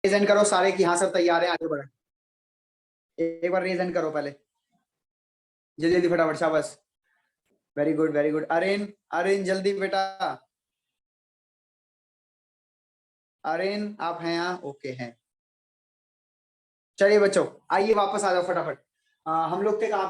Raise hand करो सारे की हाँ सर तैयार है, आगे बढ़े। एक बार रेज हैंड करो पहले, जल्दी जल्दी फटाफट, शाबाश, वेरी गुड वेरी गुड। अरेन, अरेन जल्दी बेटा, अरेन आप हैं यहाँ, ओके हैं। चलिए बच्चों आइए वापस आ जाओ फटाफट। हम लोग थे कहाँ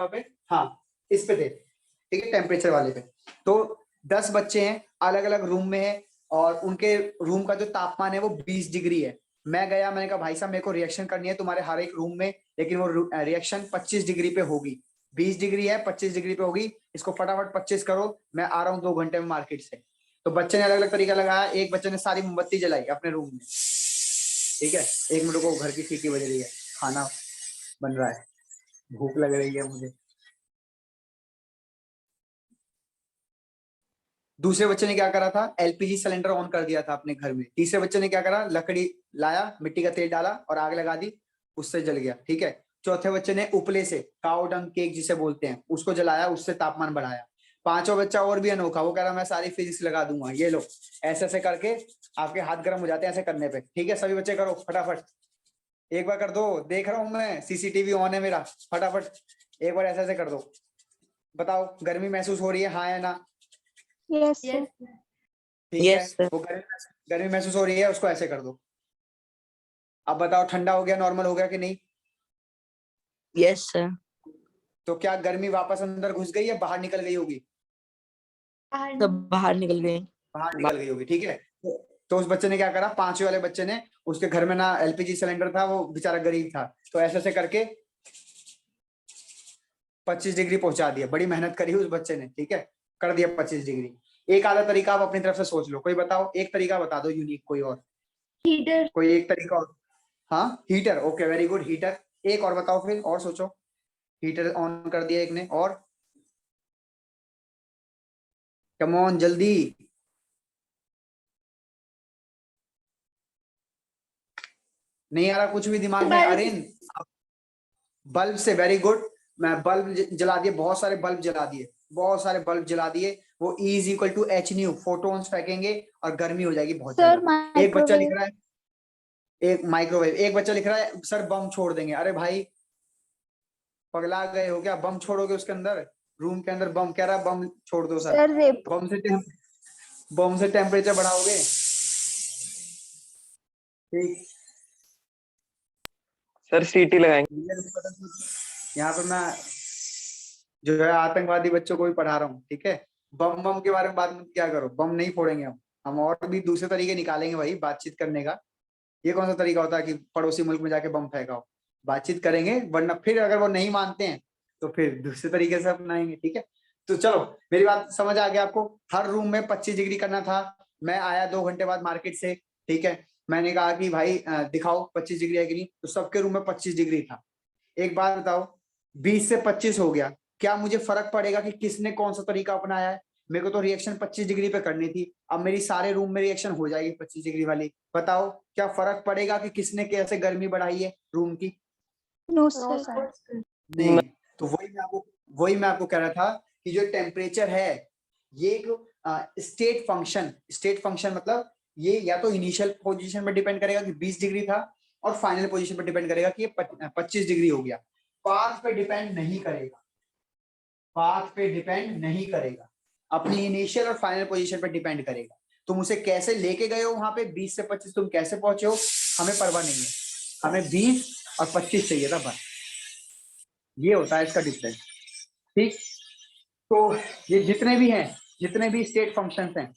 पे, हाँ इस पे थे, ठीक है, टेम्परेचर वाले पे। तो 10 बच्चे हैं, अलग अलग रूम में है, और उनके रूम का जो तापमान है वो 20 डिग्री है। मैं गया, मैंने कहा भाई साहब मेरे को रिएक्शन करनी है तुम्हारे हर एक रूम में, लेकिन वो रिएक्शन 25 डिग्री पे होगी। 20 डिग्री है, 25 डिग्री पे होगी, इसको फटाफट 25 करो, मैं आ रहा हूँ 2 घंटे में मार्केट से। तो बच्चे ने अलग अलग तरीका लगाया, एक बच्चे ने सारी मोमबत्ती जलाई अपने रूम में, ठीक है। एक मिनट को, घर की सीटी बज रही है, खाना बन रहा है, भूख लग रही है मुझे। दूसरे बच्चे ने क्या करा था, एलपीजी सिलेंडर ऑन कर दिया था अपने घर में। तीसरे बच्चे ने क्या करा, लकड़ी लाया, मिट्टी का तेल डाला और आग लगा दी, उससे जल गया, ठीक है। चौथे बच्चे ने उपले से, काउ डंग केक जिसे बोलते हैं, उसको जलाया, उससे तापमान बढ़ाया। पांचवा बच्चा और भी अनोखा, वो कह रहा मैं सारी फिजिक्स लगा दूंगा, ये लो, ऐसे ऐसे करके आपके हाथ गर्म हो जाते हैं ऐसे करने पे, ठीक है। सभी बच्चे करो फटाफट, एक बार कर दो, देख रहा हूं मैं, सीसीटीवी ऑन है मेरा, फटाफट एक बार ऐसे ऐसे कर दो। बताओ गर्मी महसूस हो रही है, हाँ या ना? यस ठीक है, वो गर्मी महसूस हो रही है, उसको ऐसे कर दो। अब बताओ ठंडा हो गया, नॉर्मल हो गया कि नहीं? Yes sir. तो क्या गर्मी वापस अंदर घुस गई या बाहर निकल गई होगी? सब बाहर निकल गए। बाहर निकल गई होगी, ठीक है। तो उस बच्चे ने क्या करा, पांचवे वाले बच्चे ने, उसके घर में ना एलपीजी सिलेंडर था, वो बेचारा गरीब था, तो ऐसे ऐसे करके 25 डिग्री पहुंचा दिया। बड़ी मेहनत करी उस बच्चे ने, ठीक है, कर दिया 25 डिग्री। एक आधा तरीका आप अपनी तरफ से सोच लो, कोई बताओ, एक तरीका बता दो यूनिक, कोई और, हीटर। कोई एक तरीका और। हाँ heater, okay very good, heater. एक और बताओ फिर, और सोचो। हीटर ऑन कर दिया एक ने, और कम ऑन जल्दी, नहीं आ रहा कुछ भी दिमाग में? अरे बल्ब से, वेरी गुड, मैं बल्ब जला दिए, बहुत सारे बल्ब जला दिए, बहुत सारे बल्ब जला दिए। वो E is equal to H nu, photons फेंकेंगे और गर्मी हो जाएगी बहुत ज्यादा। एक बच्चा लिख रहा है, एक माइक्रोवेव, एक बच्चा लिख रहा है सर बम छोड़ देंगे। अरे भाई पगला गए हो क्या, बम छोड़ोगे उसके अंदर, रूम के अंदर बम, कह रहा है बम छोड़ दो सर, बम से टेम्परेचर बढ़ाओगे, ठीक। सर सीटी लगाएंगे। यहाँ पे मैं जो है आतंकवादी बच्चों को भी पढ़ा रहा हूँ, ठीक है। बम बम के बारे में बात मत क्या करो, बम नहीं फोड़ेंगे हम और भी दूसरे तरीके निकालेंगे भाई बातचीत करने का। ये कौन सा तरीका होता है कि पड़ोसी मुल्क में जाके बम फेंकाओ? बातचीत करेंगे, वरना फिर अगर वो नहीं मानते हैं तो फिर दूसरे तरीके से अपनाएंगे, ठीक है। तो चलो मेरी बात समझ आ गया आपको, हर रूम में 25 डिग्री करना था। मैं आया 2 घंटे बाद मार्केट से, ठीक है, मैंने कहा कि भाई दिखाओ 25 डिग्री है कि नहीं, तो सबके रूम में 25 डिग्री था। एक बात बताओ, 20 से 25 हो गया, क्या मुझे फर्क पड़ेगा कि किसने कौन सा तरीका अपनाया है? मेरे को तो रिएक्शन 25 डिग्री पे करनी थी, अब मेरी सारे रूम में रिएक्शन हो जाएगी 25 डिग्री वाली। बताओ क्या फर्क पड़ेगा कि किसने कैसे गर्मी बढ़ाई है रूम की? No sir. नहीं। तो वही मैं आपको कह रहा था कि जो टेम्परेचर है ये एक स्टेट फंक्शन मतलब ये या तो इनिशियल पोजीशन पर डिपेंड करेगा कि 20 डिग्री था, और फाइनल पोजीशन पर डिपेंड करेगा कि ये 25 डिग्री हो गया। पाथ पे डिपेंड नहीं करेगा, पाथ पे डिपेंड नहीं करेगा, अपनी इनिशियल और फाइनल पोजीशन पर डिपेंड करेगा। तुम उसे कैसे लेके गए हो वहां पे 20 से 25 तुम कैसे पहुंचे हो, हमें परवाह नहीं है, हमें 20 और 25 चाहिए था बस, ये होता है इसका डिफरेंस, ठीक। तो ये जितने भी स्टेट फंक्शंस हैं,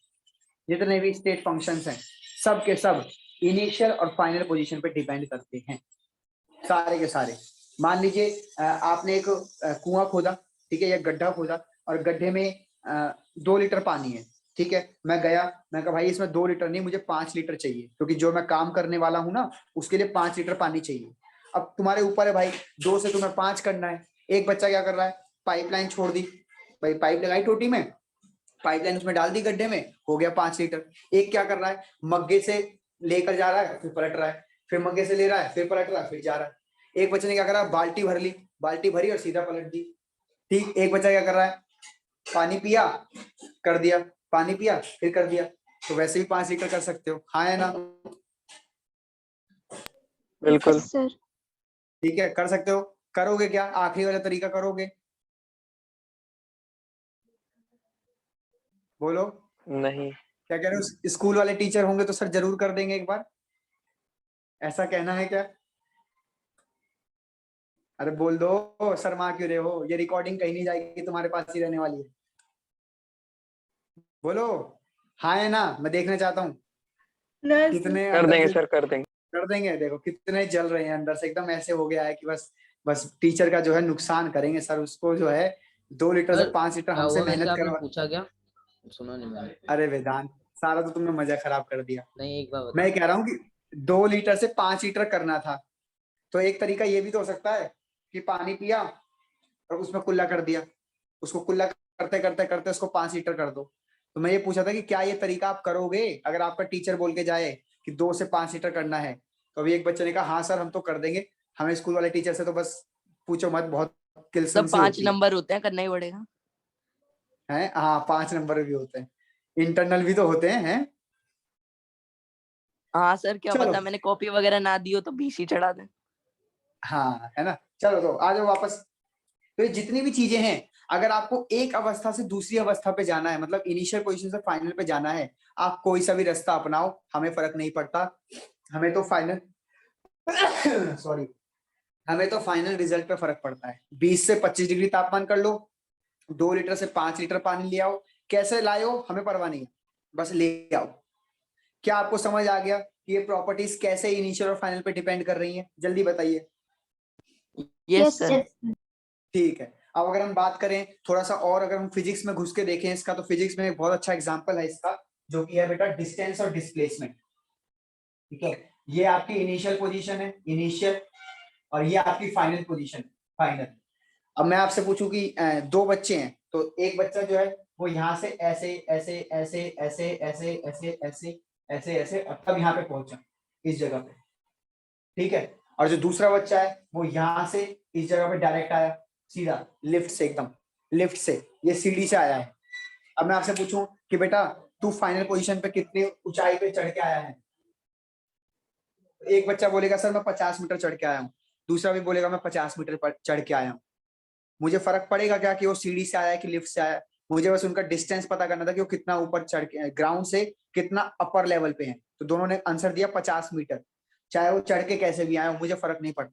जितने भी स्टेट फंक्शंस हैं, सब के सब इनिशियल और फाइनल पोजीशन पे डिपेंड करते हैं, सारे के सारे। मान लीजिए आपने एक कुआं खोदा, ठीक है, या गड्ढा खोदा, और गड्ढे में 2 लीटर पानी है, ठीक है। मैं गया, मैं कहा भाई इसमें 2 लीटर नहीं, मुझे 5 लीटर चाहिए, क्योंकि जो मैं काम करने वाला हूं ना उसके लिए 5 लीटर पानी चाहिए। अब तुम्हारे ऊपर है भाई, 2 से तुम्हें 5 करना है। एक बच्चा क्या कर रहा है, पाइपलाइन छोड़ दी, भाई पाइप लगाई टोटी में, पाइपलाइन उसमें डाल दी गड्ढे में, हो गया 5 लीटर। एक क्या कर रहा है, मग्गे से लेकर जा रहा है फिर पलट रहा है, फिर मग्गे से ले रहा है फिर पलट रहा है फिर जा रहा है। एक बच्चे ने क्या करा, बाल्टी भर ली, बाल्टी भरी और सीधा पलट दी, ठीक। एक बच्चा क्या कर रहा है, पानी पिया कर दिया, पानी पिया फिर कर दिया। तो वैसे भी 5 लीटर कर सकते हो, हाँ या ना? बिल्कुल। सर। ठीक है, कर सकते हो। करोगे क्या? आखिरी वाला तरीका करोगे? बोलो। नहीं। क्या कह रहे हो? स्कूल वाले टीचर होंगे तो सर जरूर कर देंगे एक बार, ऐसा कहना है क्या? अरे बोल दो, शर्मा क्यों रहे हो? ये रिकॉर्डिंग कहीं नहीं जाएगी, तुम्हारे पास ही रहने वाली है। बोलो हाँ है ना, मैं देखना चाहता हूँ कितने कर अंदर देंगे से सर, कर देंगे। कर देंगे। देखो कितने जल रहे हैं अंदर से, एकदम ऐसे हो गया है कि बस बस टीचर का जो है नुकसान करेंगे सर, उसको जो है 2 लीटर से सर 5 लीटर क्या हमसे हुआ, वैसे मेहनत आपने करवा। पूछा क्या? सुना नहीं मैंने। अरे वेदांत, सारा तो तुमने मजा खराब कर दिया। नहीं, एक बार मैं बताओ। कह रहा हूँ कि 2 लीटर से 5 लीटर करना था, तो एक तरीका ये भी तो हो सकता है कि पानी पिया और उसमें कुल्ला कर दिया, उसको कुल्ला करते करते करते उसको 5 लीटर कर दो। तो मैं ये पूछा था कि क्या ये तरीका आप करोगे अगर आपका टीचर बोल के जाए कि 2 से 5 लीटर करना है? तो अभी एक बच्चे ने कहा हाँ सर हम तो कर देंगे, हमें स्कूल वाले टीचर से तो बस पूछो मत, बहुत किलसन सब सी 5 होती नंबर होते हैं, करना ही पड़ेगा। है। हाँ 5 नंबर भी होते हैं, इंटरनल भी तो होते हैं। हाँ सर, क्या चलो पता मैंने कॉपी वगैरह ना दी हो तो बीसी चढ़ा दें। हाँ है ना, चलो तो आ जाओ वापस। तो ये जितनी भी चीजें हैं, अगर आपको एक अवस्था से दूसरी अवस्था पे जाना है, मतलब इनिशियल पोजीशन से फाइनल पे जाना है, आप कोई सा भी रास्ता अपनाओ, हमें फर्क नहीं पड़ता। हमें तो फाइनल सॉरी, हमें तो फाइनल रिजल्ट पे फर्क पड़ता है। 20 से 25 डिग्री तापमान कर लो, 2 लीटर से 5 लीटर पानी ले आओ, कैसे लाए हो हमें परवाह नहीं है, बस ले आओ। क्या आपको समझ आ गया कि ये प्रॉपर्टीज कैसे इनिशियल और फाइनल पे डिपेंड कर रही हैं? जल्दी बताइए। Yes sir. ठीक है, अब अगर हम बात करें थोड़ा सा और, अगर हम फिजिक्स में घुस के देखें इसका, तो फिजिक्स में एक बहुत अच्छा एग्जांपल है इसका, जो कि है बेटा डिस्टेंस और डिस्प्लेसमेंट। ठीक है, ये आपकी इनिशियल पोजीशन है, इनिशियल, और ये आपकी फाइनल पोजीशन, फाइनल। अब मैं आपसे पूछूं कि 2 बच्चे हैं, तो एक बच्चा जो है वो यहाँ से ऐसे ऐसे ऐसे ऐसे ऐसे ऐसे ऐसे ऐसे ऐसे अब तब यहाँ पे पहुंचा, इस जगह पे। ठीक है, और जो दूसरा बच्चा है वो यहाँ से इस जगह पे डायरेक्ट आया, सीधा लिफ्ट से, एकदम लिफ्ट से, ये सीढ़ी से आया है। अब मैं आपसे पूछूं कि बेटा तू फाइनल पोजीशन पे कितनी ऊंचाई पे चढ़ के आया है? एक बच्चा बोलेगा सर मैं 50 मीटर चढ़ के आया हूँ, दूसरा भी बोलेगा मैं 50 मीटर पर चढ़ के आया हूँ। मुझे फर्क पड़ेगा क्या कि वो सीढ़ी से आया है कि लिफ्ट से आया है? मुझे बस उनका डिस्टेंस पता करना था कि वो कितना ऊपर चढ़ के, ग्राउंड से कितना अपर लेवल पे है। तो दोनों ने आंसर दिया 50 मीटर, चाहे वो चढ़ के कैसे भी आए हो, मुझे फर्क नहीं पड़ता।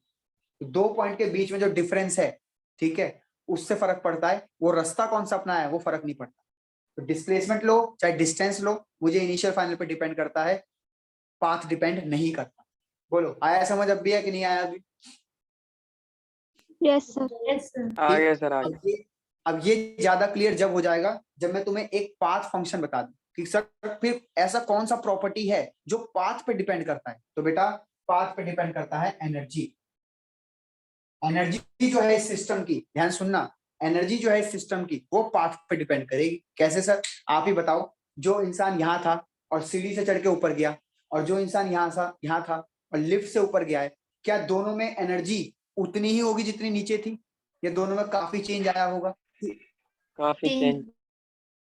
तो 2 पॉइंट के बीच में जो डिफरेंस है, ठीक है, उससे फर्क पड़ता है। वो रास्ता कौन सा अपना है वो फर्क नहीं पड़ता। तो डिस्प्लेसमेंट लो चाहे डिस्टेंस लो, मुझे इनिशियल फाइनल पे डिपेंड करता है, पाथ डिपेंड नहीं करता। बोलो आया समझ अब भी है कि नहीं आया अभी? Yes sir. आ गया सर, आ गया। अब ये ज्यादा क्लियर जब हो जाएगा जब मैं तुम्हें एक पाथ फंक्शन बता दूं कि सर फिर ऐसा कौन सा प्रॉपर्टी है जो पाथ पे डिपेंड करता है। तो बेटा पाथ पे डिपेंड करता है एनर्जी। एनर्जी जो है इस सिस्टम की, ध्यान सुनना, एनर्जी जो है इस सिस्टम की वो पाथ पे डिपेंड करेगी। कैसे सर? आप ही बताओ। जो इंसान यहाँ था और सीढ़ी से चढ़ के ऊपर गया, और जो इंसान यहाँ था और लिफ्ट से ऊपर गया है, क्या दोनों में एनर्जी उतनी ही होगी जितनी नीचे थी, या दोनों में काफी चेंज आया होगा? काफी चेंज।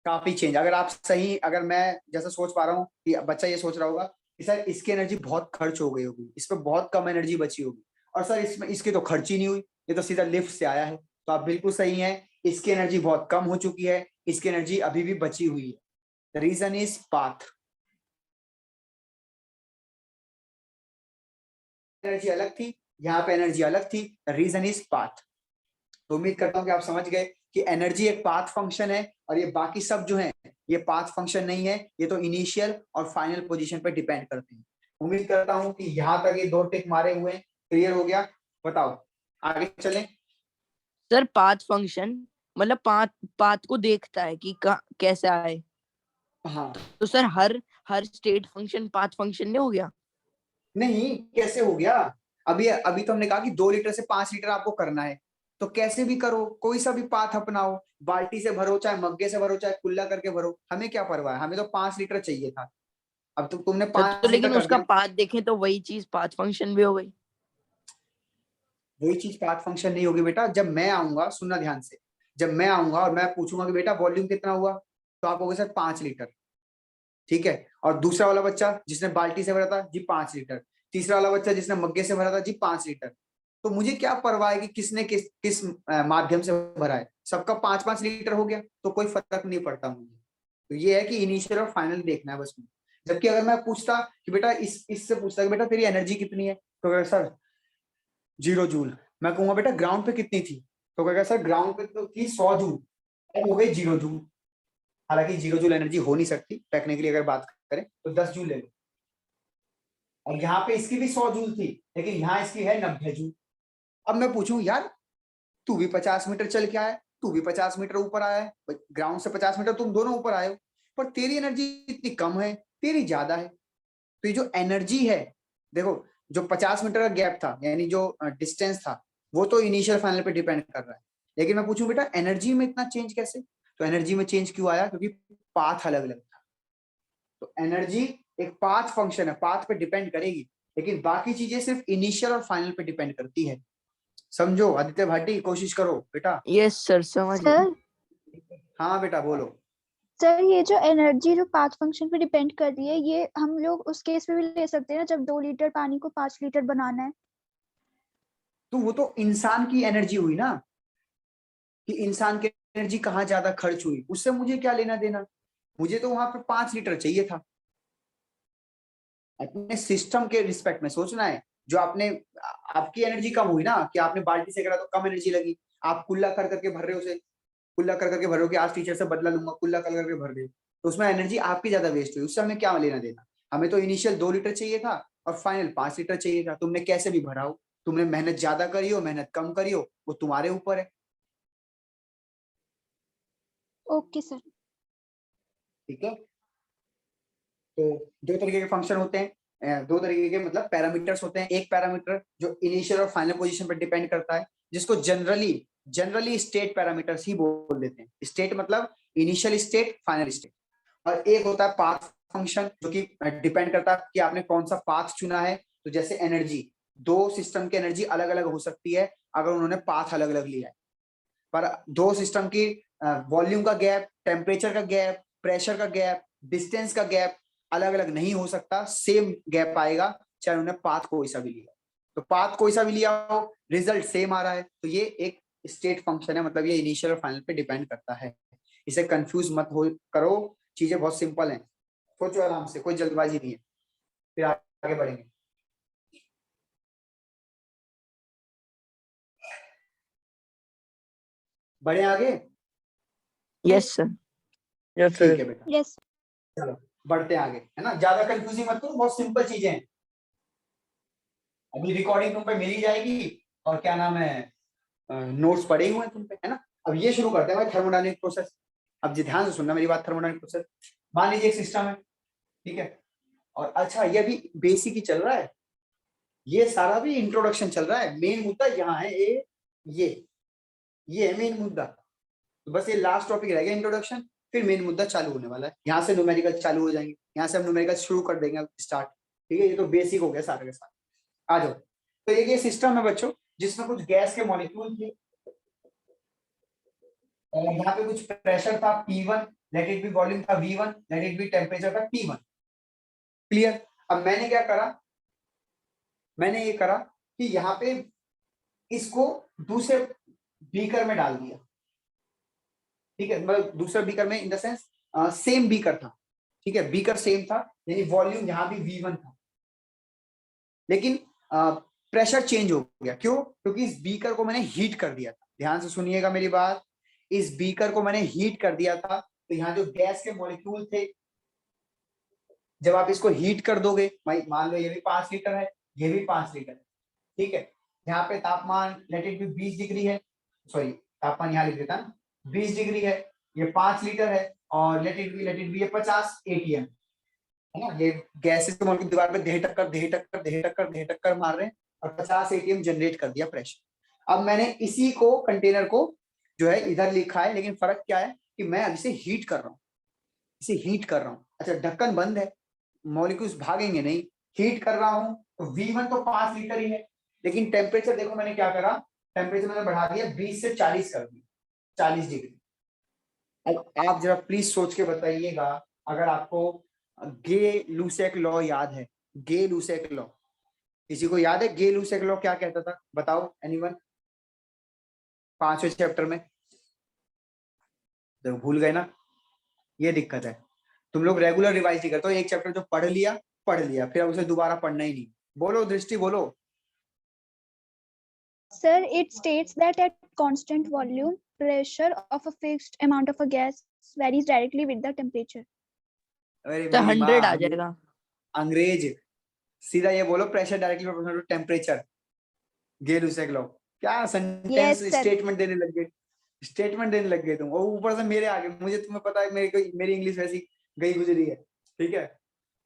काफी चेंज। अगर आप सही, अगर मैं जैसा सोच पा रहा हूँ कि बच्चा ये सोच रहा होगा कि सर इसकी एनर्जी बहुत खर्च हो गई होगी, इस पर बहुत कम एनर्जी बची होगी, और सर इसमें इसकी तो खर्च ही नहीं हुई, ये तो सीधा लिफ्ट से आया है। तो आप बिल्कुल सही हैं, इसकी एनर्जी बहुत कम हो चुकी है, इसकी एनर्जी अभी भी बची हुई है। Reason is path. एनर्जी अलग थी, यहाँ पे एनर्जी अलग थी, रीजन इज पाथ। तो उम्मीद करता हूँ कि आप समझ गए कि एनर्जी एक पाथ फंक्शन है, और ये बाकी सब जो है ये पाथ फंक्शन नहीं है, ये तो इनिशियल और फाइनल पोजीशन पे डिपेंड करते हैं। उम्मीद करता हूँ कि यहाँ तक ये 2 टिक मारे हुए क्लियर हो गया। बताओ आगे चलें। सर पाथ फंक्शन मतलब पाथ को देखता है कि कैसे आए। हाँ तो सर हर स्टेट फंक्शन पाथ फंक्शन नहीं हो गया? नहीं, कैसे हो गया? अभी तो हमने कहा कि 2 लीटर से 5 लीटर आपको करना है, तो कैसे भी करो, कोई सा भी पाथ अपनाओ, बाल्टी से भरो चाहे मग्गे से भरो चाहे कुल्ला करके भरो, हमें क्या परवाह है, हमें तो 5 लीटर चाहिए था। अब तो तुमने सर तो 5 लीटर लेकिन कर उसका दिया। पाथ देखें तो वही चीज पाथ फंक्शन भी हो गई। वही चीज पाथ फंक्शन नहीं होगी बेटा। जब मैं आऊंगा, सुनना ध्यान से, जब मैं आऊंगा और मैं पूछूंगा कि बेटा वॉल्यूम कितना हुआ, तो आप कहोगे सर 5 लीटर। ठीक है, और दूसरा वाला बच्चा जिसने बाल्टी से भरा था जी 5 लीटर। तीसरा वाला बच्चा जिसने मग्गे से भरा था जी 5 लीटर। तो मुझे क्या परवाह है कि किसने किस किस माध्यम से भरा है, सबका 5-5 लीटर हो गया तो कोई फर्क नहीं पड़ता मुझे। तो ये है कि इनिशियल और फाइनल देखना है बस। जबकि अगर मैं पूछता कि बेटा इससे पूछता कि बेटा तेरी एनर्जी कितनी है, तो कहेगा सर 0 जूल। मैं कहूंगा बेटा ग्राउंड पे कितनी थी, तो कहेगा सर ग्राउंड पे तो थी 100 जूल, अब हो गई 0 जूल। हालांकि 0 जूल एनर्जी हो नहीं सकती टेक्निकली, अगर बात करें तो 10 जूल ले लो। और यहाँ पे इसकी भी 100 जूल थी, लेकिन यहाँ इसकी है 90 जूल। अब मैं पूछूं यार तू भी 50 मीटर चल के आया, तू भी 50 मीटर ऊपर आया है, ग्राउंड से 50 मीटर तुम दोनों ऊपर आए हो, पर तेरी एनर्जी इतनी कम है, तेरी ज्यादा है। तो ये जो एनर्जी है, देखो जो 50 मीटर का गैप था, यानी जो डिस्टेंस था, वो तो इनिशियल फाइनल पे डिपेंड कर रहा है। लेकिन मैं पूछूं बेटा एनर्जी में इतना चेंज कैसे, तो एनर्जी में चेंज क्यों आया, क्योंकि पाथ अलग अलग था। तो एनर्जी एक पाथ फंक्शन है, पाथ पे डिपेंड करेगी, लेकिन बाकी चीजें सिर्फ इनिशियल और फाइनल पे डिपेंड करती है। समझो आदित्य भाटी, कोशिश करो बेटा। यस सर, समझ गया। सर हाँ बेटा बोलो। सर ये जो एनर्जी जो पाथ फंक्शन पे डिपेंड कर रही है, ये हम लोग उस केस में भी ले सकते हैं ना जब 2 लीटर पानी को 5 लीटर बनाना है। तो वो तो इंसान की एनर्जी हुई ना, कि इंसान की एनर्जी कहाँ ज्यादा खर्च हुई, उससे मुझे क्या लेना देना। मुझे तो वहां पे 5 लीटर चाहिए था। अपने सिस्टम के रिस्पेक्ट में सोचना है। जो आपने आपकी एनर्जी कम हुई ना, कि आपने बाल्टी से करा तो कम एनर्जी लगी, आप कुल्ला कर करके भर रहे हो उसे, कुल्ला कर करके भर रहे हो कि आज टीचर से बदला लूंगा, कुल्ला कर करके भर रहे हो, तो उसमें एनर्जी आपकी ज्यादा वेस्ट हुई। उससे हमें क्या लेना देना। हमें तो इनिशियल 2 लीटर चाहिए था और फाइनल 5 लीटर चाहिए था। तुमने कैसे भी भरा हो, तुमने मेहनत ज्यादा करी हो मेहनत कम करी हो, वो तुम्हारे ऊपर है। Okay sir. ठीक है। तो 2 तरीके के फंक्शन होते हैं, 2 तरीके के मतलब पैरामीटर्स होते हैं। एक पैरामीटर जो इनिशियल और फाइनल पोजीशन पर डिपेंड करता है, जिसको जनरली स्टेट पैरामीटर्स ही बोल देते हैं। स्टेट मतलब इनिशियल स्टेट, फाइनल स्टेट। और एक होता है पाथ फंक्शन, जो कि डिपेंड करता है कि आपने कौन सा पाथ चुना है। तो जैसे एनर्जी, 2 सिस्टम की एनर्जी अलग अलग हो सकती है अगर उन्होंने पाथ अलग अलग लिया है। पर 2 सिस्टम की वॉल्यूम का गैप, टेम्परेचर का गैप, प्रेशर का गैप, डिस्टेंस का गैप अलग अलग नहीं हो सकता, सेम गैप आएगा चाहे उन्होंने पाथ कोई सा भी लिया। तो पाथ कोई सा भी लिया हो, रिजल्ट सेम आ रहा है, तो ये एक स्टेट फंक्शन है। मतलब ये इनिशियल और फाइनल पे डिपेंड करता है। इसे कंफ्यूज मत हो करो, चीजें बहुत सिंपल हैं। सोचो आराम से, कोई जल्दबाजी नहीं है। फिर आगे बढ़ेंगे। बढ़े आगे। Yes sir. यस ठीक सर। है बेटा, यस। चलो बढ़ते हैं आगे, है ना। ज्यादा कंफ्यूजिंग मत करो, बहुत सिंपल चीजें हैं। अभी रिकॉर्डिंग तुम पे मिल ही जाएगी, और क्या नाम है, नोट्स पड़े हुए हैं तुम पे, है ना। अब ये शुरू करते हैं भाई, थर्मोडायनेमिक प्रोसेस। अब जी ध्यान से सुनना मेरी बात। थर्मोडायनेमिक प्रोसेस, मान लीजिए एक सिस्टम है, ठीक है। और अच्छा ये भी बेसिक ही चल रहा है, ये सारा भी इंट्रोडक्शन चल रहा है। मेन मुद्दा यहाँ है ये है मेन मुद्दा। तो बस ये लास्ट टॉपिक रह गया इंट्रोडक्शन, फिर मेन मुद्दा चालू होने वाला है। यहाँ से न्यूमेरिकल चालू हो जाएंगे, यहाँ से हम न्यूमेरिकल शुरू कर देंगे स्टार्ट। ठीक है, ये तो बेसिक हो गया सारे के सारे। आ जाओ। तो ये सिस्टम है बच्चों, जिसमें कुछ गैस के मॉलिक्यूल थे, और यहाँ पे कुछ प्रेशर था P1, let it be volume था V1, let it be temperature था T1। क्लियर। अब मैंने क्या करा, मैंने ये करा कि यहाँ पे इसको दूसरे बीकर में डाल दिया। ठीक है, मतलब दूसरे बीकर में in the sense same beaker था। ठीक है, बीकर सेम था, यानी वॉल्यूम यहाँ भी V1 था, लेकिन प्रेशर चेंज हो गया। क्यों? क्योंकि इस बीकर को मैंने हीट कर दिया था। ध्यान से सुनिएगा मेरी बात, इस बीकर को मैंने हीट कर दिया था। तो यहाँ जो गैस के मॉलिक्यूल थे, जब आप इसको हीट कर दोगे, भाई मान लो ये भी 5 लीटर है, ये भी 5 लीटर है, ठीक है। यहाँ पे तापमान लेट इट बी 20 डिग्री है, सॉरी तापमान यहाँ लिख देता ना, 20 डिग्री है, ये 5 लीटर है, और लेट इट बी ये 50 ATM है ना। ये गैसेस के मॉलिक्यूल दीवार पे दे टक्कर मार रहे हैं, और 50 ATM जनरेट कर दिया प्रेशर। अब मैंने इसी को कंटेनर को जो है इधर लिखा है, लेकिन फर्क क्या है कि मैं अब इसे हीट कर रहा हूँ, इसे हीट कर रहा हूँ। अच्छा ढक्कन बंद है, मॉलिक्यूल्स भागेंगे नहीं, हीट कर रहा हूँ। तो V1 तो 5 लीटर ही है, लेकिन टेम्परेचर देखो मैंने क्या करा, टेम्परेचर मैंने बढ़ा दिया 20 से 40 कर दिया, 40 डिग्री। अब आप जरा प्लीज सोच के बताइएगा, अगर आपको गे लूसेक लॉ याद है, गे लूसेक लॉ, किसी को याद है गे लूसेक लॉ क्या कहता था? बताओ एनीवन? 5वें चैप्टर में तो भूल गए ना, ये दिक्कत है। तुम लोग रेगुलर रिवाइज नहीं करते हो, एक चैप्टर जो पढ़ लिया फिर अब उसे दोबारा पढ़ना ही नहीं। बोलो दृष्टि बोलो। Sir, it states that at constant volume, pressure of a fixed amount of a gas varies directly with the temperature. अरे तो मेरी 100 आ माँ, जाएगा। अंग्रेज, सीधा ये बोलो pressure directly proportional to temperature. Gay Lussac law. क्या सेंटेंस Yes, sir. स्टेटमेंट देने लग गए तुम, और ऊपर से मेरे आगे। मुझे तुम्हें पता है मेरी इंग्लिश वैसी गई गुजरी है, ठीक है।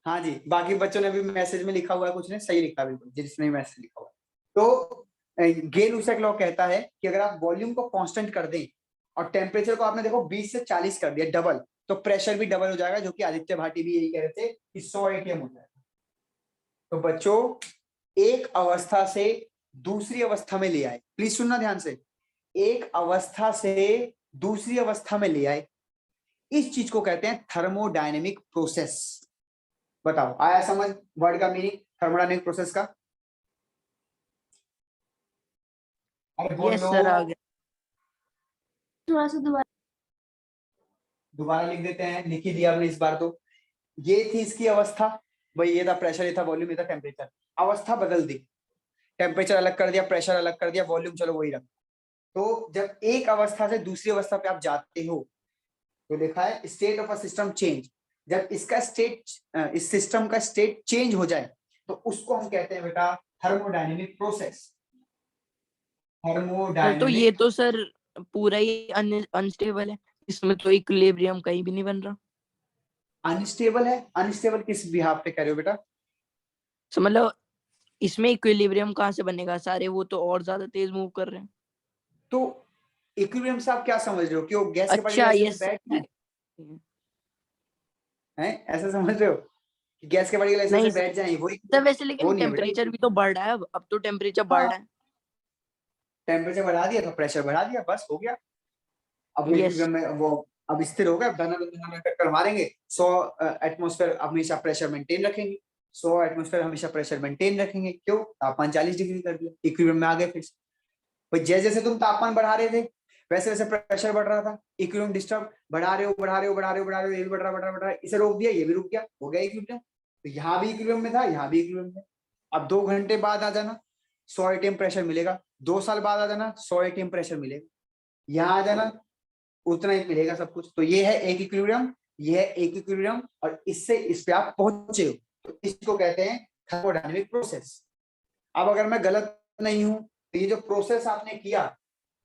हाँ जी, बाकी बच्चों ने भी मैसेज में लिखा हुआ है, कुछ ने सही लिखा बिल्कुल, जिसने मैसेज लिखा हुआ है। तो गे लूसेक लॉ कहता है कि अगर आप वॉल्यूम को कांस्टेंट कर दें और टेम्परेचर को आपने देखो 20 से 40 कर दिया डबल, तो प्रेशर भी डबल हो जाएगा, जो कि आदित्य भाटी भी यही कह रहे थे कि 100 atm हो जाएगा। तो बच्चों, एक अवस्था से दूसरी अवस्था में ले आए, प्लीज सुनना ध्यान से, एक अवस्था से दूसरी अवस्था में ले आए, इस चीज को कहते हैं थर्मोडायनेमिक प्रोसेस। बताओ, आया समझ वर्ड का मीनिंग थर्मोडायनेमिक प्रोसेस का? अरे यस सर, आ बोलो, गया। थोड़ा सा दोबारा लिख देते हैं, लिख ही दिया हमने इस बार। तो ये थी इसकी अवस्था, भाई ये था प्रेशर, ये था वॉल्यूम, ये था टेम्परेचर। अवस्था बदल दी, टेम्परेचर अलग कर दिया, प्रेशर अलग कर दिया, वॉल्यूम चलो वही रख। तो जब एक अवस्था से दूसरी अवस्था पे आप जाते हो, तो लिखा है state of a system change. जब इसका स्टेट, इस सिस्टम का स्टेट चेंज हो जाए, तो उसको हम कहते हैं बेटा थर्मोडायनेमिक प्रोसेस। सर तो थर्मोडायनेमिक ये तो सर पूरा ही अनस्टेबल है, इसमें तो इक्विलिब्रियम कहीं भी नहीं बन रहा। अनस्टेबल है। अनस्टेबल किस बिहाफ पे कह रहे हो बेटा? तो मतलब इसमें इक्विलिब्रियम कहाँ से बनेगा? सारे वो तो और ज्यादा तेज मूव कर रहे हैं। तो इक्विलिब्रियम से आप क्या समझ रहे हो कि वो गैस के अच्छा, पार्टिकल ये ऐसे बैठ जाएं? हैं, ऐसा समझ रहे हो कि गैस के पार्टिकल ऐसे नहीं बैठ जाएं? वो सर, वैसे वो लेकिन नहीं है बेटा। टेम्परेचर भी तो बढ़ रहा है। अब तो टेम्परेचर बढ़ हाँ, रहा है। टेम्परेचर बढ़ा दिया तो प्रेशर बढ़ा दिया, बस हो गया। अब यस। इक्विलिब्रियम में वो अब स्थिर हो गया, धनाधन टक्कर मारेंगे, 100 एटमॉस्फेयर हमेशा प्रेशर मेंटेन रखेंगे, 100 एटमॉस्फेयर हमेशा प्रेशर मेंटेन रखेंगे। क्यों? तापमान 40 डिग्री कर दिया, इक्विलिब्रियम में आ गए फिर से। भाई जैसे जैसे तुम तापमान बढ़ा रहे थे, वैसे वैसे प्रेशर बढ़ रहा था, इक्विलिब्रियम डिस्टर्ब, बढ़ा रहे हो, ये भी बढ़ रहा है, इसे रोक दिया, ये भी रुक गया, हो गया इक्विलिब्रियम। तो यहाँ भी इक्विलिब्रियम में था, यहाँ भी इक्विलिब्रियम में। अब 2 घंटे बाद आ जाना, 100 atm प्रेशर मिलेगा। 2 साल बाद आ जाना, 100 atm प्रेशर मिलेगा। यहाँ आ जाना, उतना ही मिलेगा सब कुछ। तो ये है एक इक्विलिब्रियम, ये है एक इक्विलिब्रियम, और इससे इस पे आप पहुंचे हो, तो इसको कहते हैं थर्मोडायनेमिक प्रोसेस। अब अगर मैं गलत नहीं हूं, तो ये जो प्रोसेस आपने किया,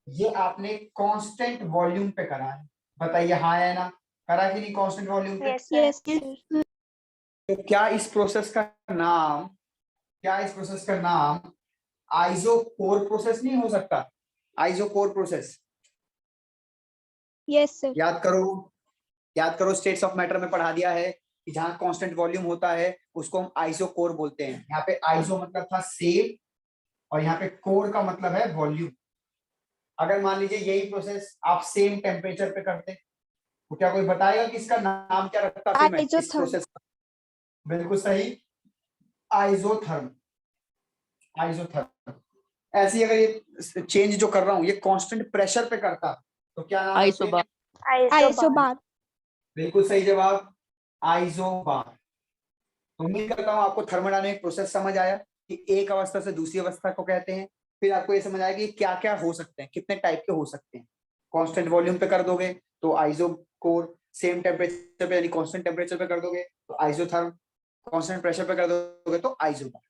ये आपने कांस्टेंट वॉल्यूम पे करा है। बताइए हाँ है ना? करा कि नहीं कांस्टेंट वॉल्यूम पे? Yes, sir. तो क्या इस प्रोसेस का नाम आइसोकोर प्रोसेस नहीं हो सकता? Isochore process Yes, sir. याद करो, स्टेट्स ऑफ मैटर में पढ़ा दिया है कि जहां कांस्टेंट वॉल्यूम होता है उसको हम आइसोकोर बोलते हैं। यहाँ पे आइसो मतलब था सेम, और यहाँ पे कोर का मतलब है वॉल्यूम। अगर मान लीजिए यही प्रोसेस आप सेम टेम्परेचर पे करते, तो क्या कोई बताएगा कि इसका नाम क्या रखता फिर मैं इस Isotherm. प्रोसेस का? बिल्कुल सही, आइसोथर्म। ऐसे ही अगर ये चेंज जो कर रहा हूँ ये कांस्टेंट प्रेशर पे करता, तो क्या नाम रखते? आइसोबार। Isobar. बिल्कुल सही जवाब, आइसोबार। उम्मीद करता हूँ आपको थर्मोडायनेमिक प्रोसेस समझ आया कि एक अवस्था से दूसरी अवस्था को कहते हैं। फिर आपको ये समझ आया कि क्या क्या हो सकते हैं, कितने टाइप के हो सकते हैं। कांस्टेंट वॉल्यूम पे कर दोगे तो आइसोकोर, सेम टेम्परेचर पे यानी कांस्टेंट टेम्परेचर पे कर दोगे तो आइसोथर्म, कांस्टेंट प्रेशर पे कर दोगे तो आइसोबार।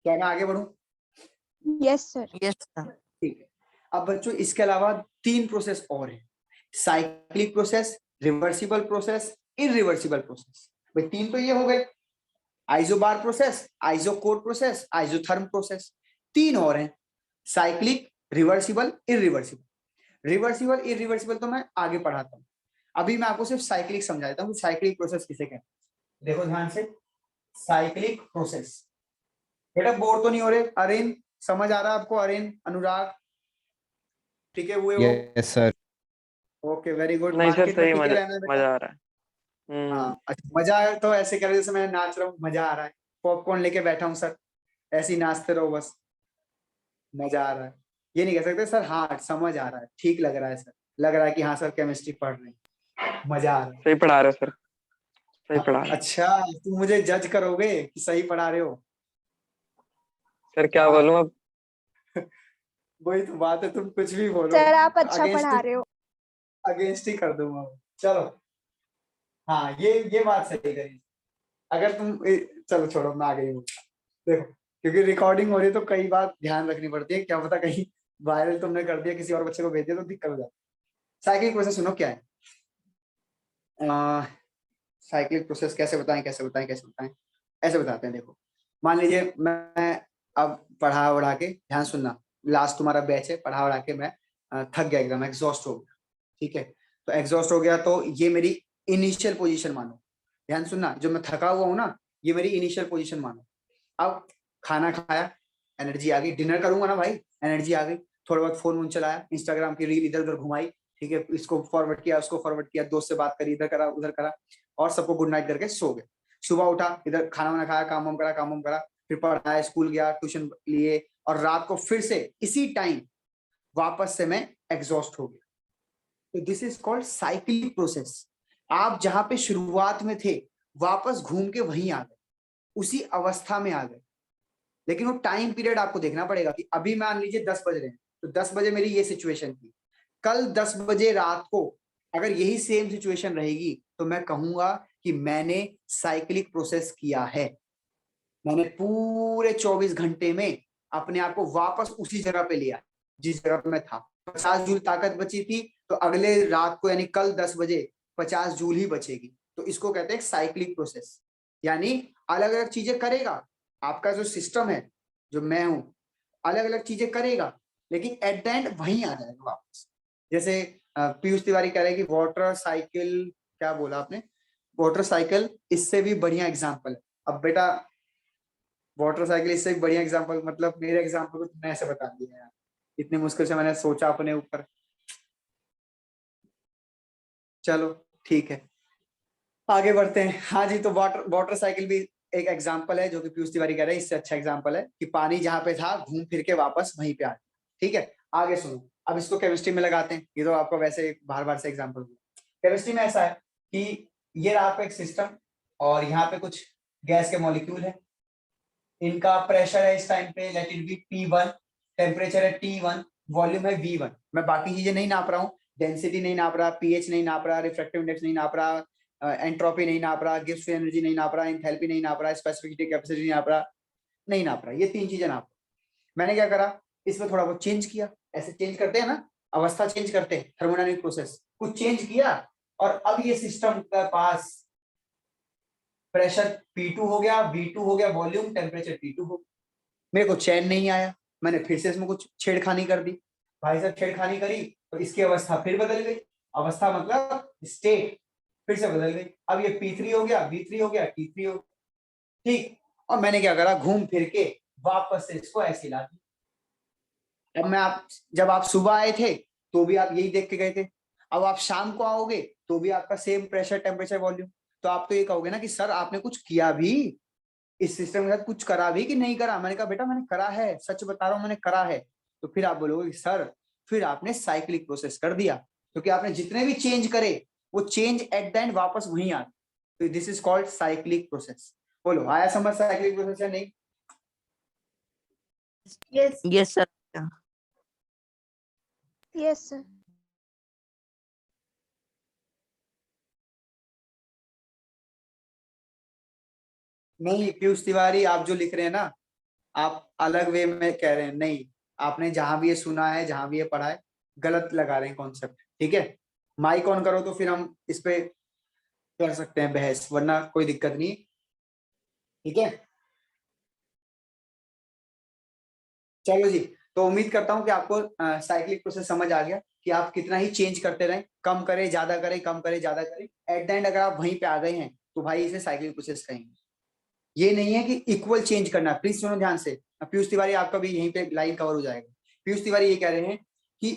क्या मैं आगे बढ़ूं? Yes, sir. Yes sir. ठीक है। अब बच्चों इसके अलावा 3 प्रोसेस और हैं, cyclic process, reversible process, irreversible process. भाई 3 तो ये हो गए, isobar process, isochore process, isotherm process. 3 और हैं, cyclic, reversible, irreversible. Reversible irreversible तो मैं आगे पढ़ाता हूँ, अभी मैं आपको सिर्फ साइक्लिक समझा देता हूँ। साइक्लिक प्रोसेस किसे कहते हैं? देखो ध्यान से, साइक्लिक प्रोसेस। बेटा बोर तो नहीं हो रहे? अरिन समझ आ रहा है आपको? अरिन, अनुराग ठीक है हुए वो? Yes sir. Okay very good. नहीं सर, मार्केट में सही टिके रहना है बेटा। मजा आ रहा है। हाँ अच्छा, मजा आया तो ऐसे कर, जैसे मैं नाच रहा हूँ, मजा आ रहा है, पॉपकॉर्न लेके बैठा हूँ सर, ऐसे ही नाचते रहो बस, मजा आ रहा है। ये नहीं कह सकते सर हाँ समझ आ रहा है, ठीक लग रहा है सर, लग रहा है कि हाँ सर केमिस्ट्री पढ़ रहे हैं, मजा आ रहा है। सही पढ़ा रहे हो सर, सही पढ़ा रहे हो। अच्छा तुम मुझे जज करोगे कि सही पढ़ा रहे हो? सर क्या हाँ। बोलूं अब। वही तो बात है, तुम कुछ भी बोलो सर आप अच्छा अगेंस्ट पढ़ा रहे हो। अगेंस्ट ही कर दूंगा। चलो हाँ ये बात सही कही। अगर चलो छोड़ो, मैं आ गई हूँ। देखो क्योंकि रिकॉर्डिंग हो रही है तो कई बार ध्यान रखनी पड़ती है, क्या पता कहीं वायरल तुमने कर दिया, किसी और बच्चे को भेज दिया तो दिक्कत हो जाती है। साइक्लिक प्रोसेस सुनो क्या है। साइक्लिक प्रोसेस कैसे बताएं कैसे बताएं कैसे बताएं, ऐसे बताते हैं। देखो मान लीजिए मैं अब पढ़ा वढ़ा के, ध्यान सुनना, लास्ट तुम्हारा बैच है, पढ़ा वढ़ा के मैं थक गया एकदम, एग्जॉस्ट हो गया, ठीक है। तो एग्जॉस्ट हो गया तो ये मेरी इनिशियल पोजीशन मानो, ध्यान सुनना, जो मैं थका हुआ हूँ ना ये मेरी इनिशियल पोजीशन मानो। अब खाना खाया, एनर्जी आ गई, डिनर करूंगा ना भाई, एनर्जी आ गई, थोड़ा बहुत फोन वोन चलाया, इंस्टाग्राम की रील इधर उधर घुमाई, ठीक है, इसको फॉरवर्ड किया उसको फॉरवर्ड किया, दोस्त से बात करी, इधर करा उधर करा, और सबको गुड नाइट करके सो गए। सुबह उठा, इधर खाना वाना खाया, काम वाम करा, फिर पढ़ाया, स्कूल गया, ट्यूशन लिए, और रात को फिर से इसी टाइम वापस से मैं एग्जॉस्ट हो गया। तो this is called cyclic process. आप जहां पे शुरुआत में थे वापस घूम के वहीं आ गए, उसी अवस्था में आ गए। लेकिन वो टाइम पीरियड आपको देखना पड़ेगा कि अभी मान लीजिए 10 बज रहे हैं, तो 10 बजे मेरी ये सिचुएशन थी, कल 10 बजे रात को अगर यही सेम सिचुएशन रहेगी तो मैं कहूंगा कि मैंने साइक्लिक प्रोसेस किया है। मैंने पूरे 24 घंटे में अपने आप को वापस उसी जगह पे लिया जिस जगह पे मैं था। 50 जूल ताकत बची थी, तो अगले रात को यानी कल 10 बजे 50 जूल ही बचेगी। तो इसको कहते हैं साइक्लिक प्रोसेस। यानी अलग अलग चीजें करेगा, आपका जो सिस्टम है, जो मैं हूं, अलग अलग चीजें करेगा, लेकिन एट द एंड वहीं आ जाएगा वापस। जैसे पीयूष तिवारी कह रहे हैं कि वाटर साइकिल, क्या बोला आपने, वाटर साइकिल इससे भी बढ़िया एग्जाम्पल है। अब बेटा वाटर साइकिल इससे भी बढ़िया एग्जाम्पल, मतलब मेरे एग्जाम्पल को तुमने ऐसे बता दिया यार, इतनी मुश्किल से मैंने सोचा अपने ऊपर। चलो ठीक है आगे बढ़ते हैं। हाँ जी, तो वाटर वाटर साइकिल भी एक एग्जाम्पल है जो कि पीयूष तिवारी कह रहे हैं, इससे अच्छा एग्जाम्पल है कि पानी जहाँ पे था घूम फिर के वापस वहीं पे आ गया। ठीक है आगे सुनो, अब इसको केमिस्ट्री में लगाते हैं, ये तो आपको वैसे बार बार से एग्जाम्पल हुआ। केमिस्ट्री में ऐसा है कि ये रहा आपका एक सिस्टम, और यहाँ पे कुछ गैस के मॉलिक्यूल है, इनका प्रेशर है इस टाइम पे let it be P1, temperature है T1, वॉल्यूम है V1। मैं बाकी चीजें नहीं नाप रहा हूँ, डेंसिटी नहीं नाप रहा, पीएच नहीं नाप रहा, रिफ्रैक्टिव इंडेक्स नहीं नाप रहा, एंट्रोपी नहीं नाप रहा, गिब्स फ्री एनर्जी नहीं नाप रहा, एंथैल्पी नहीं नाप रहा, स्पेसिफिक कैपेसिटी नहीं नाप रहा, ये तीन चीजें नाप। मैंने क्या करा, इसमें थोड़ा बहुत चेंज किया, ऐसे चेंज करते हैं ना, अवस्था चेंज करते हैं, थर्मोडायनामिक प्रोसेस, कुछ चेंज किया, और अब ये सिस्टम के पास प्रेशर P2 हो गया, V2 हो गया, वॉल्यूम टेम्परेचर T2 हो गया। मेरे को चैन नहीं आया, मैंने फिर से इसमें कुछ छेड़खानी कर दी, भाई साहब छेड़खानी करी तो इसकी अवस्था फिर बदल गई, अवस्था मतलब स्टेट फिर से बदल गई। अब ये P3 हो गया, V3 हो गया, T3 हो गया, ठीक। और मैंने क्या करा, घूम फिर के वापस से इसको ऐसे ला दिया। अब जब आप सुबह आए थे तो भी आप यही देख के गए थे, अब आप शाम को आओगे तो भी आपका सेम प्रेशर टेम्परेचर वॉल्यूम। तो आप तो ये कहोगे ना कि सर आपने कुछ किया भी, इस सिस्टम के साथ कुछ करा भी कि नहीं करा। मैंने कहा बेटा मैंने करा है, सच बता रहा हूँ मैंने करा है। तो फिर आप बोलोगे कि सर फिर आपने साइक्लिक प्रोसेस कर दिया, क्योंकि आपने जितने भी चेंज करे वो चेंज एट द एंड वापस वहीं आ। तो this is called cyclic process. बोलो आया समझ साइक्लिक प्रोसेस या नहीं? Yes sir. Yes sir. नहीं पीयूष तिवारी, आप जो लिख रहे हैं ना, आप अलग वे में कह रहे हैं। नहीं, आपने जहां भी ये सुना है, जहां भी ये पढ़ा है, गलत लगा रहे हैं कॉन्सेप्ट। ठीक है माइक ऑन करो तो फिर हम इस पे कर सकते हैं बहस, वरना कोई दिक्कत नहीं। ठीक है चलो जी, तो उम्मीद करता हूं कि आपको साइक्लिक प्रोसेस समझ आ गया कि आप कितना ही चेंज करते रहें, कम करें ज्यादा करें, कम करें ज्यादा करें, एट द एंड अगर आप वहीं पे आ गए हैं तो भाई इसे साइक्लिक प्रोसेस कहेंगे। ये नहीं है कि इक्वल चेंज करना, प्लीज सुनो ध्यान से। पीयूष तिवारी आपका भी यहीं पे लाइन कवर हो जाएगा। पीयूष तिवारी ये कह रहे हैं कि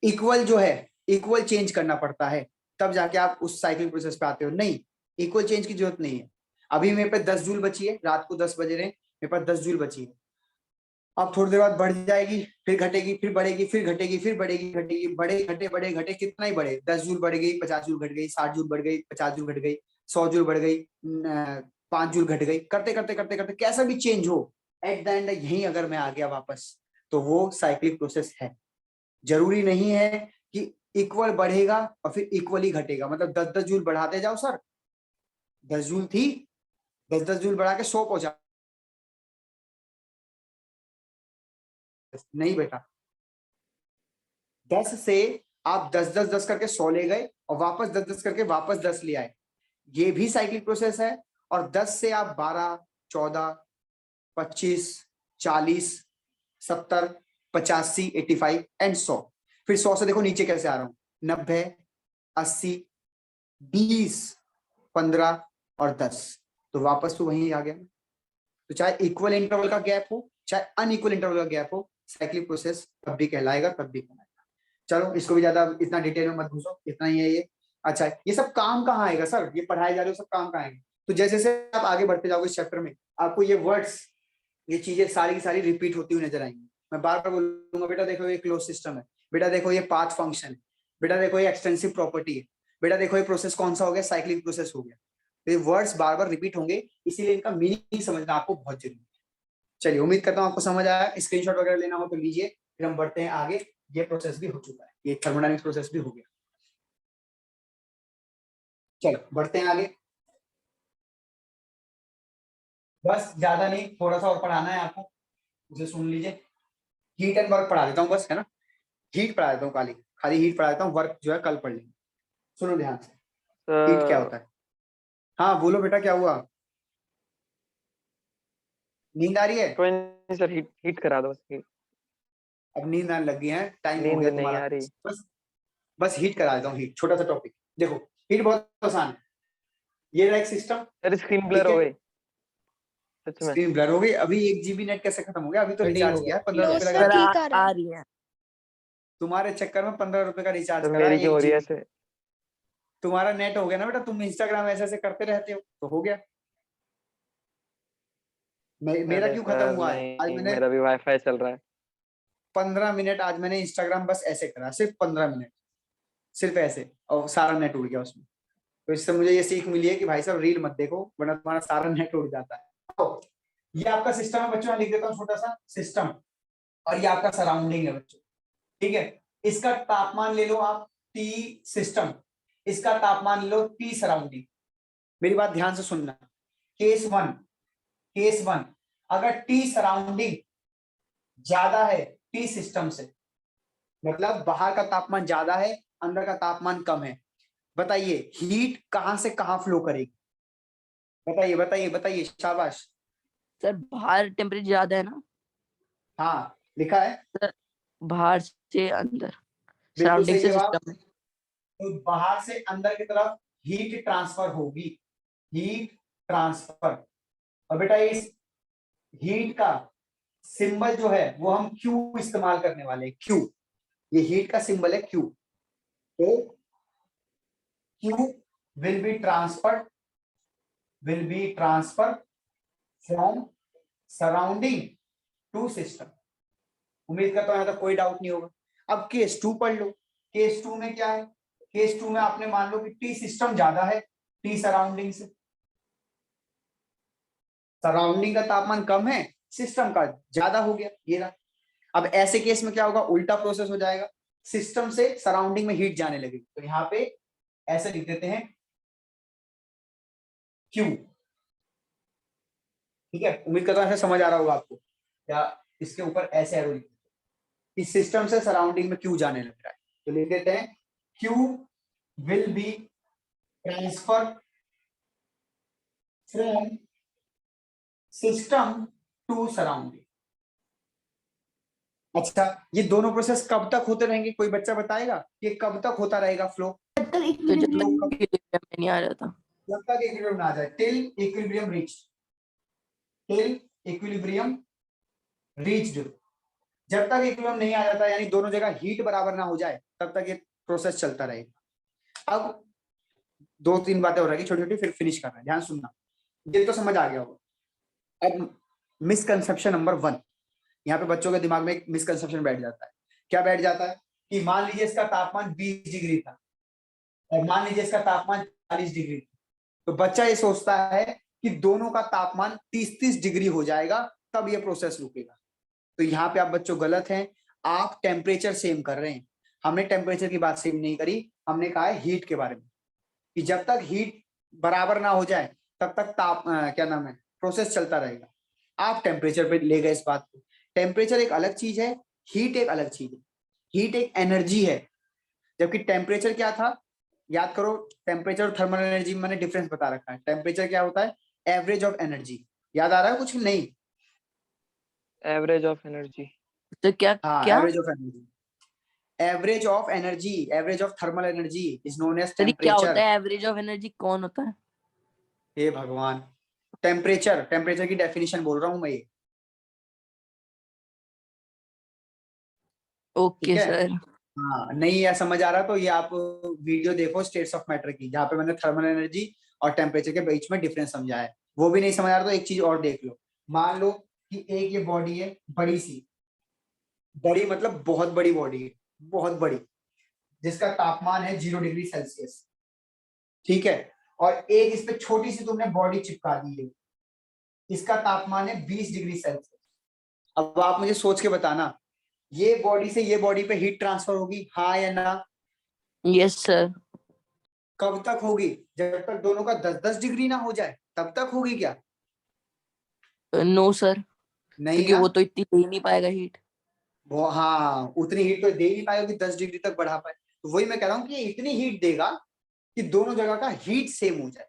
इक्वल जो है, इक्वल चेंज करना पड़ता है तब जाके आप उस साइक्लिक प्रोसेस पे आते हो। नहीं, इक्वल चेंज की जरूरत नहीं है। अभी मेरे पे 10 जूल बची है, रात को 10 बज रहे हैं, मेरे पास 10 जूल बची है। अब थोड़ी देर बाद बढ़ जाएगी, फिर घटेगी, फिर बढ़ेगी, फिर घटेगी, फिर बढ़ेगी, घटेगी, बढ़े घटे बढ़े घटे, कितना ही बढ़े, 10 जूल बढ़ गई, 50 जूल घट गई, 60 जूल बढ़ गई, 50 जूल घट गई, 100 जूल बढ़ गई, 5 जूल घट गई, करते करते करते करते कैसा भी चेंज हो, एट द एंड यही अगर मैं आ गया वापस, तो वो साइक्लिक प्रोसेस है। जरूरी नहीं है कि इक्वल बढ़ेगा और फिर इक्वली घटेगा, मतलब 10-10 जूल बढ़ाते जाओ सर, 10 जूल थी, 10-10 जूल बढ़ा के 100 पहुंचा, नहीं बेटा। 10 से आप 10-10-10 करके 100 ले गए और वापस 10-10 करके वापस 10 ले आए, ये भी साइक्लिक प्रोसेस है। और 10 से आप 12, 14, 25, 40, 70, 85, 85 एंड 100। फिर 100 से देखो नीचे कैसे आ रहा हूं, 90, 80, 20, 15 और 10, तो वापस तो वहीं आ गया। तो चाहे इक्वल इंटरवल का गैप हो, चाहे अनइक्वल इंटरवल का गैप हो, साइक्लिक प्रोसेस तब भी कहलाएगा, तब भी कहलाएगा। चलो इसको भी ज्यादा इतना डिटेल में मत घुसो, इतना ही है ये। अच्छा, ये सब काम कहाँ आएगा सर, ये पढ़ाए जा रहे हो सब काम कहाँ आएंगे? तो जैसे जैसे आप आगे बढ़ते जाओगे इस चैप्टर में, आपको ये वर्ड्स, ये चीजें सारी की सारी रिपीट होती हुई नजर आएंगी। मैं बार बार बोलूंगा, बेटा देखो ये क्लोज सिस्टम है, बेटा देखो ये पाथ फंक्शन है, बेटा देखो ये एक्सटेंसिव प्रॉपर्टी है, बेटा देखो ये प्रोसेस कौन सा हो गया, साइक्लिक प्रोसेस हो गया। तो ये वर्ड्स बार बार रिपीट होंगे, इसीलिए इनका मीनिंग समझना आपको बहुत जरूरी है। चलिए, उम्मीद करता हूँ आपको समझ आया। स्क्रीनशॉट वगैरह लेना हो तो लीजिए, फिर हम बढ़ते हैं आगे। ये प्रोसेस भी हो चुका है, ये थर्मोडायनेमिक्स प्रोसेस भी हो गया। चलो बढ़ते हैं आगे, बस ज्यादा नहीं, थोड़ा सा और पढ़ाना है आपको, उसे सुन लीजिए। हीट एंड वर्क पढ़ा देता हूँ बस, है ना, हीट पढ़ा देता हूँ, खाली खाली हीट पढ़ा देता हूँ, वर्क जो है कल पढ़ लेंगे। सुनो ध्यान से, हीट क्या होता है। हाँ बोलो बेटा, क्या हुआ, नींद आ रही है? कोई नहीं सर, हीट हीट करा दो बस, हीट। अब नींद आने लगी है, टाइम हो नींद गया नहीं तुम्हारा। आ रही। बस हीट करा देता हूँ, हीट छोटा सा टॉपिक। देखो हीट बहुत आसान है, ये रहा एक सिस्टम, सर स्क्रीन ठीक ब्लर है? हो गई सच में। स्क्रीन ब्लर हो गई, अभी 1 GB नेट कैसे खत्म हो गया, अभी तो नहीं रिचार्ज हो किया है, गया, 15 नो रुपए सर लगा। सर ठीक आ रहा आ है। रही है। तुम्हारे चक्कर में 15 रुपए का रिचार्ज सर करा, मेरी क्यों 1 हो रही है GB। ऐसे? तुम्हारा नेट हो गया ना बेटा, तुम इंस्टाग्राम ऐसे ऐसे करते रहते हो तो हो गया। मेरा अरे क्यों खत्म सर हुआ है, आज नहीं, मैंने मेरा भी वाईफाई चल रहा है। 15 मिनट, आज मैंने इंस्टाग्राम बस ऐसे करा, सिर्फ 15 मिनट, सिर्फ ऐसे, और सारा नेट उड़ गया उसमें। तो इससे मुझे ये सीख मिली है कि भाई साहब रील मत देखो, वरना तुम्हारा सारा नेट उड़ जाता है। तो ये आपका सिस्टम है बच्चों, मैं लिख देता हूँ छोटा सा सिस्टम, और ये आपका सराउंडिंग है बच्चों, ठीक है। इसका तापमान ले लो आप T सिस्टम, इसका तापमान ले लो T सराउंडिंग। मेरी बात ध्यान से सुनना, केस वन, अगर T सराउंडिंग ज्यादा है T सिस्टम से, मतलब बाहर का तापमान ज्यादा है, अंदर का तापमान कम है, बताइए हीट कहां से कहां फ्लो करेगी? बताइए बताइए बताइए, शाबाश। सर बाहर टेम्परेचर ज्यादा है ना, हाँ लिखा है, सर बाहर से अंदर, बिल्कुल सराउंडिंग सही से जवाब। सिस्टम में। तो बाहर से अंदर की तरफ हीट ट्रांसफर होगी, हीट ट्रांसफर। और बेटा इस हीट का सिंबल जो है वो हम क्यू इस्तेमाल करने वाले हैं, क्यू, ये हीट का सिंबल है क्यू। तो Q will be transferred, will be transfer from surrounding to system. उम्मीद करता हूं यहां तक कोई डाउट नहीं होगा। अब केस 2 पढ़ लो, केस 2 में क्या है, केस 2 में आपने मान लो कि टी सिस्टम ज्यादा है टी सराउंडिंग से, सराउंडिंग का तापमान कम है, सिस्टम का ज्यादा हो गया, ये रहा। अब ऐसे केस में क्या होगा, उल्टा प्रोसेस हो जाएगा, सिस्टम से सराउंडिंग में हीट जाने लगेगी। तो यहाँ पे ऐसे लिख देते हैं क्यू, ठीक है। उम्मीद करता हूं ऐसे समझ आ रहा होगा आपको, या इसके ऊपर ऐसे एरो लिख देते हैं कि सिस्टम से सराउंडिंग में क्यू जाने लग रहा है, तो लिख देते हैं Q will be transfer from system to surrounding. अच्छा, ये दोनों प्रोसेस कब तक होते रहेंगे, कोई बच्चा बताएगा ये कब तक होता रहेगा फ्लो? तो जब तक equilibrium में नहीं आ रहा था, जब तक इक्विलिब्रियम ना आ जाए, till equilibrium reach, till equilibrium reached. जब तक इक्विलिब्रियम नहीं आ जाता, यानी दोनों जगह हीट बराबर ना हो जाए, तब तक ये प्रोसेस चलता रहेगा। अब 2-3 बातें हो रही छोटी छोटी, फिर फिनिश करना है, ध्यान सुनना, ये तो समझ आ गया होगा। अब मिसकंसेप्शन नंबर 1, यहाँ पे बच्चों के दिमाग में एक मिसकंसेप्शन बैठ जाता है। क्या बैठ जाता है कि मान लीजिए इसका तापमान 20 डिग्री था और मान लीजिए इसका तापमान 40 डिग्री था, तो बच्चा ये सोचता है कि दोनों का तापमान 30-30 डिग्री हो जाएगा तब ये प्रोसेस रुकेगा। तो यहाँ पे आप बच्चों गलत हैं, आप टेम्परेचर सेम कर रहे हैं। हमने टेम्परेचर की बात सेम नहीं करी, हमने कहा है हीट के बारे में कि जब तक हीट बराबर ना हो जाए तब तक क्या नाम है प्रोसेस चलता रहेगा। आप टेम्परेचर पे ले गए इस बात को। टेम्परेचर एक अलग चीज है, हीट एक अलग चीज है। हीट एक एनर्जी है, जबकि टेम्परेचर क्या था, याद करो, टेम्परेचर और थर्मल एनर्जी में मैंने डिफरेंस बता रखा है। टेम्परेचर क्या होता है, एवरेज ऑफ एनर्जी। याद आ रहा है कुछ नहीं? Average of energy. तो क्या हाँ, क्या average of energy, average of energy, average of thermal energy is known as sir ये क्या टेम्परेचर। होता है? एवरेज ऑफ एनर्जी कौन होता है? हे भगवान, टेम्परेचर, टेम्परेचर की डेफिनेशन बोल रहा हूं मैं ये। ओके ठीक है, सर। हाँ, नहीं यह समझ आ रहा तो ये आप वीडियो देखो स्टेट्स ऑफ मैटर की, जहाँ पे मैंने थर्मल एनर्जी और टेम्परेचर के बीच में डिफरेंस समझाया है। वो भी नहीं समझ आ रहा तो एक चीज और देख लो। मान लो कि एक ये बॉडी है बड़ी सी, बड़ी मतलब बहुत बड़ी बॉडी है, बहुत बड़ी, जिसका तापमान है 0 डिग्री सेल्सियस। ठीक है, और एक इस पे छोटी सी तुमने बॉडी चिपका दी है, इसका तापमान है 20 डिग्री सेल्सियस। अब आप मुझे सोच के बताना, ये बॉडी से ये बॉडी पे हीट ट्रांसफर होगी, हाँ या ना? Yes sir. कब तक होगी? जब तक दोनों का 10-10 डिग्री ना हो जाए तब तक होगी क्या? नो सर, नहीं क्योंकि ना, वो तो इतनी दे नहीं पाएगा हीट। वो हाँ उतनी हीट तो दे नहीं पाएगा कि 10 डिग्री तक बढ़ा पाए। तो वही मैं कह रहा हूँ कि ये इतनी हीट देगा कि दोनों जगह का हीट सेम हो जाए,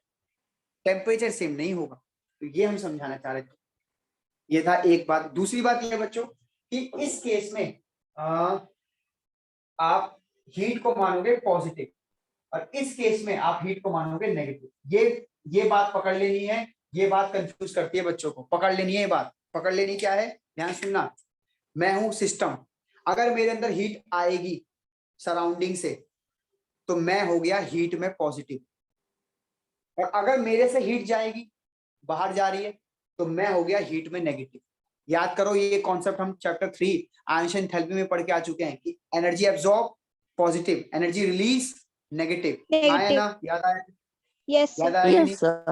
टेम्परेचर सेम नहीं होगा। तो ये हम समझाना चाह रहे थे। ये था एक बात। दूसरी बात ये बच्चों कि इस केस में आप हीट को मानोगे पॉजिटिव और इस केस में आप हीट को मानोगे नेगेटिव। ये बात पकड़ लेनी है, ये बात कंफ्यूज करती है बच्चों को, पकड़ लेनी है ये बात। पकड़ लेनी क्या है, ध्यान सुनना। मैं हूं सिस्टम, अगर मेरे अंदर हीट आएगी सराउंडिंग से तो मैं हो गया हीट में पॉजिटिव, और अगर मेरे से हीट जाएगी, बाहर जा रही है, तो मैं हो गया हीट में नेगेटिव। याद करो ये कॉन्सेप्ट हम चैप्टर 3 आयन एंथैल्पी में पढ़ के आ चुके हैं कि energy absorb positive, energy release negative. आया ना, याद आया? यस याद सर। आया कि यस नहीं?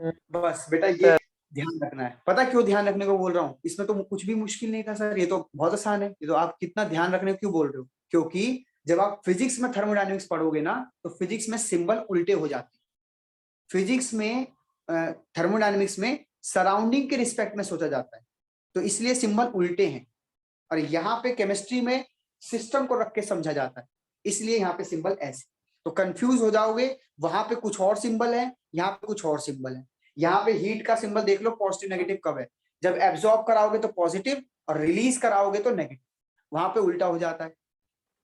सर। बस बेटा ये ध्यान रखना है। पता क्यों ध्यान रखने को बोल रहा हूँ? इसमें तो कुछ भी मुश्किल नहीं था सर, ये तो बहुत आसान है। ये तो आप कितना ध्यान रखने को क्यों बोल रहे हो? क्योंकि जब आप फिजिक्स में थर्मोडायनेमिक्स पढ़ोगे ना तो फिजिक्स में सिंबल उल्टे हो जाते हैं। फिजिक्स में थर्मोडायनेमिक्स में सराउंडिंग के रिस्पेक्ट में सोचा जाता है, तो इसलिए सिंबल उल्टे हैं। और यहाँ पे केमिस्ट्री में सिस्टम को रख के समझा जाता है, इसलिए यहाँ पे सिंबल ऐसे। तो कंफ्यूज हो जाओगे, वहां पे कुछ और सिंबल है, यहाँ पे कुछ और सिंबल है। यहाँ पे हीट का सिंबल देख लो, पॉजिटिव नेगेटिव कब है, जब एब्जॉर्ब कराओगे तो पॉजिटिव और रिलीज कराओगे तो नेगेटिव, वहां पे उल्टा हो जाता है।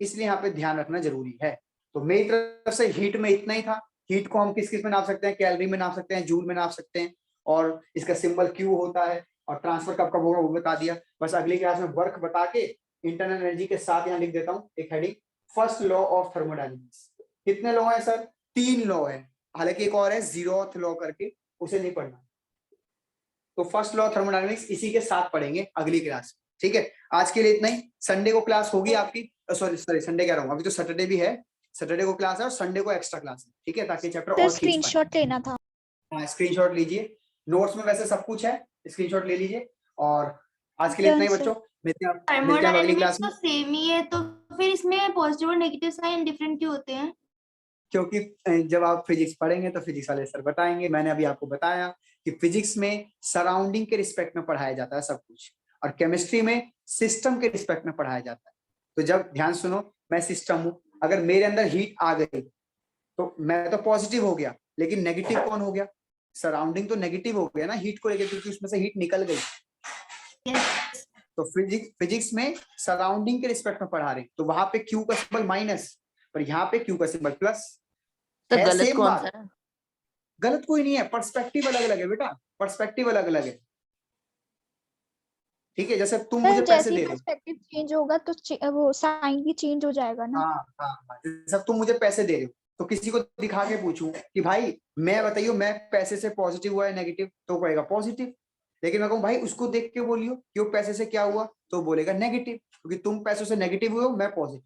इसलिए यहाँ पे ध्यान रखना जरूरी है। तो मेरी तरफ से हीट में इतना ही था। हीट को हम किस किस में नाप सकते हैं, कैलोरी में नाप सकते हैं, जूल में नाप सकते हैं, और इसका सिंबल क्यू होता है, और ट्रांसफर कब कब होगा वो बता दिया। बस अगली क्लास में वर्क बता के इंटरनल एनर्जी के साथ यहाँ लिख देता हूँ एक heading, first law of thermodynamics. कितने लॉ है सर? 3 लॉ है, हालांकि एक और है जीरोथ लॉ करके, उसे नहीं पढ़ना। तो फर्स्ट लॉ ऑफ थर्मोडायनेमिक्स इसी के साथ पढ़ेंगे अगली क्लास। ठीक है, आज के लिए इतना ही। संडे को क्लास होगी आपकी, सॉरी संडे कह रहा हूँ, अभी तो सैटरडे भी है। सैटरडे को क्लास है और संडे को एक्स्ट्रा क्लास है, ठीक है, ताकि चैप्टर और खींच पाए। स्क्रीनशॉट लेना था। हाँ, स्क्रीनशॉट लीजिए, नोट्स में वैसे सब कुछ है, स्क्रीनशॉट ले लीजिए। और आज के लिए इतना ही बच्चों, मिलते हैं अगली क्लास में। सेम ही है तो फिर इसमें पॉजिटिव और नेगेटिव साइन डिफरेंट क्यों होते हैं? क्योंकि जब आप फिजिक्स पढ़ेंगे तो फिजिक्स वाले सर बताएंगे। मैंने अभी आपको बताया कि फिजिक्स में सराउंडिंग के रिस्पेक्ट में पढ़ाया जाता है सब कुछ, और केमिस्ट्री में सिस्टम के रिस्पेक्ट में पढ़ाया जाता है। तो जब ध्यान सुनो, मैं सिस्टम हूं, अगर मेरे अंदर हीट आ गई तो मैं तो पॉजिटिव हो गया, लेकिन नेगेटिव कौन हो गया? सराउंडिंग तो नेगेटिव हो गया ना हीट को लेकर, क्योंकि उसमें से हीट निकल गई। तो फिजिक्स में सराउंडिंग के रिस्पेक्ट में पढ़ा रहे, तो वहां पे क्यू का सिंबल माइनस, पर यहाँ पे क्यू का सिंबल प्लस। तो है गलत सेम कौन बात, सा है? गलत कोई नहीं है, पर्सपेक्टिव अलग अलग है बेटा, पर्सपेक्टिव अलग अलग है। ठीक है, जैसे तुम मुझे पैसे जैसे दे ही रहे हो, पर्सपेक्टिव चेंज होगा तो वो साइन भी चेंज हो जाएगा ना। हाँ, जैसे तुम मुझे पैसे दे रहे हो, तो किसी को दिखा के पूछूं कि भाई मैं बताइयो मैं पैसे से पॉजिटिव हुआ है नेगेटिव, तो कहेगा पॉजिटिव। लेकिन मैं कहूँ भाई उसको देख के बोलियो कि वो पैसे से क्या हुआ, तो बोलेगा नेगेटिव, क्योंकि तुम पैसों से नेगेटिव हुए हो, मैं पॉजिटिव।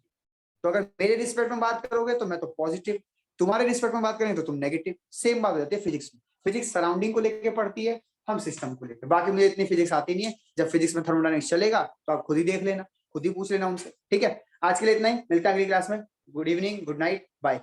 तो अगर मेरे रिस्पेक्ट में बात करोगे तो मैं तो पॉजिटिव, तुम्हारे रिस्पेक्ट में बात करेंगे तो तुम नेगेटिव। सेम बात हो जाती है फिजिक्स में। फिजिक्स सराउंडिंग को लेकर पढ़ती है, हम सिस्टम को लेकर। बाकी मुझे इतनी फिजिक्स आती नहीं है। जब फिजिक्स में थर्मोडायनेमिक्स चलेगा तो आप खुद ही देख लेना, खुद ही पूछ लेना उनसे। ठीक है, आज के लिए इतना ही, मिलता है अगली क्लास में। Good evening, good night, bye.